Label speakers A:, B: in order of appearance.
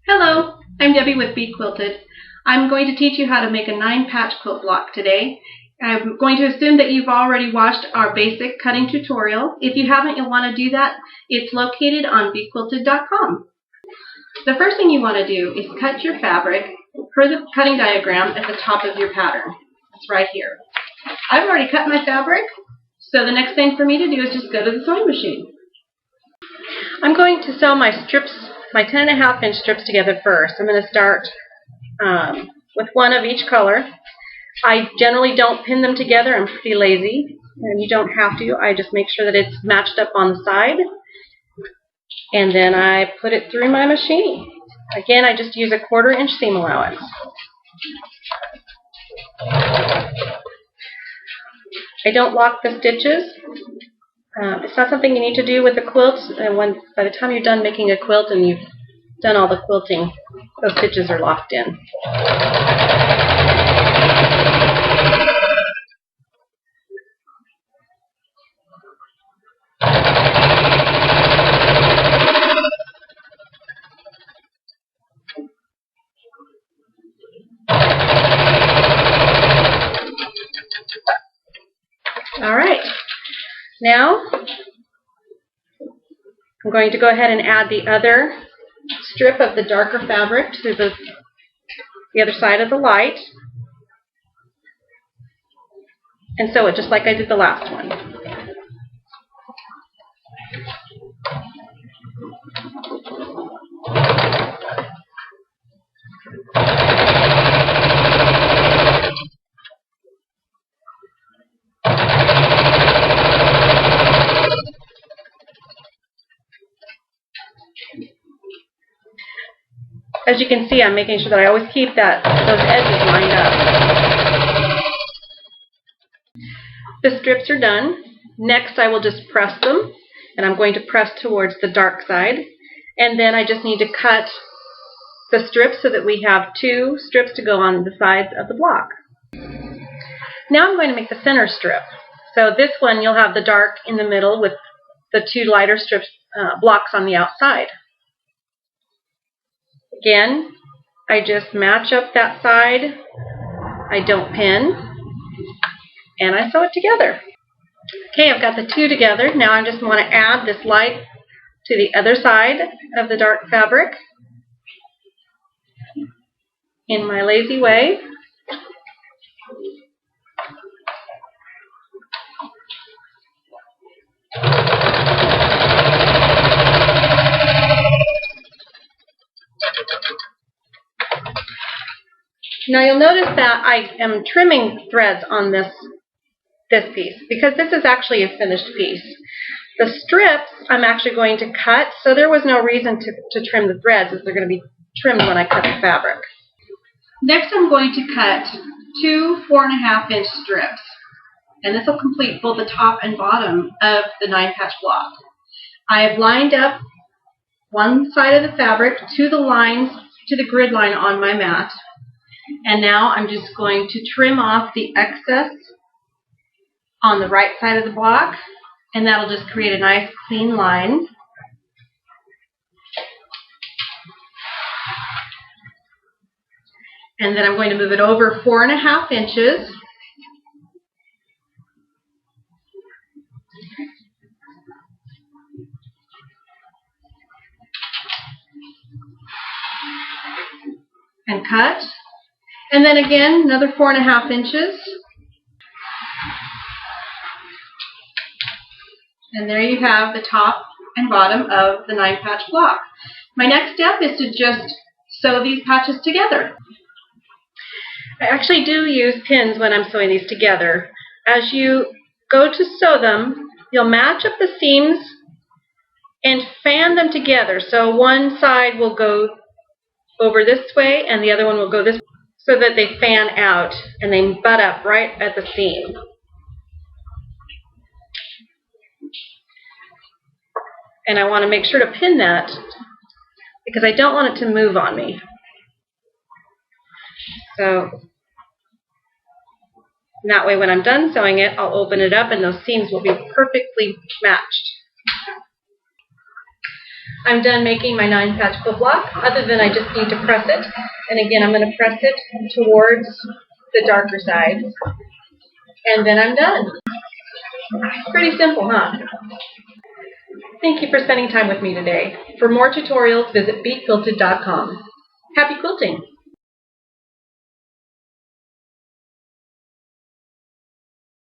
A: Hello, I'm Debbie with Be Quilted. I'm going to teach you how to make a 9-patch quilt block today. I'm going to assume that you've already watched our basic cutting tutorial. If you haven't, you'll want to do that. It's located on bequilted.com. The first thing you want to do is cut your fabric per the cutting diagram at the top of your pattern. It's right here. I've already cut my fabric, so the next thing for me to do is just go to the sewing machine. I'm going to sew my strips, my 10.5-inch strips together first. I'm going to start with one of each color. I generally don't pin them together. I'm pretty lazy, and you don't have to. I just make sure that it's matched up on the side, and then I put it through my machine. Again, I just use a 1/4-inch seam allowance. I don't lock the stitches. It's not something you need to do with the quilt. By the time you're done making a quilt and you've done all the quilting, those stitches are locked in. All right. Now, I'm going to go ahead and add the other strip of the darker fabric to the other side of the light, and sew it just like I did the last one. As you can see, I'm making sure that I always keep those edges lined up. The strips are done. Next, I will just press them, and I'm going to press towards the dark side. And then I just need to cut the strips so that we have 2 strips to go on the sides of the block. Now I'm going to make the center strip. So this one, you'll have the dark in the middle with the 2 lighter strips blocks on the outside. Again, I just match up that side, I don't pin, and I sew it together. Okay, I've got the 2 together. Now I just want to add this light to the other side of the dark fabric in my lazy way. Now you'll notice that I am trimming threads on this piece because this is actually a finished piece. The strips I'm actually going to cut, so there was no reason to trim the threads as they're going to be trimmed when I cut the fabric. Next I'm going to cut 2 4.5-inch strips, and this will complete both the top and bottom of the 9-patch block. I have lined up one side of the fabric to the grid line on my mat. And now I'm just going to trim off the excess on the right side of the block, and that'll just create a nice clean line. And then I'm going to move it over 4.5 inches. And cut. And then again, another 4.5 inches. And there you have the top and bottom of the 9-patch block. My next step is to just sew these patches together. I actually do use pins when I'm sewing these together. As you go to sew them, you'll match up the seams and fan them together. So one side will go over this way and the other one will go this way, so that they fan out and they butt up right at the seam. And I want to make sure to pin that because I don't want it to move on me. So that way when I'm done sewing it, I'll open it up and those seams will be perfectly matched. I'm done making my 9-patch quilt block, other than I just need to press it. And again, I'm going to press it towards the darker sides. And then I'm done. Pretty simple, huh? Thank you for spending time with me today. For more tutorials, visit bequilted.com. Happy quilting!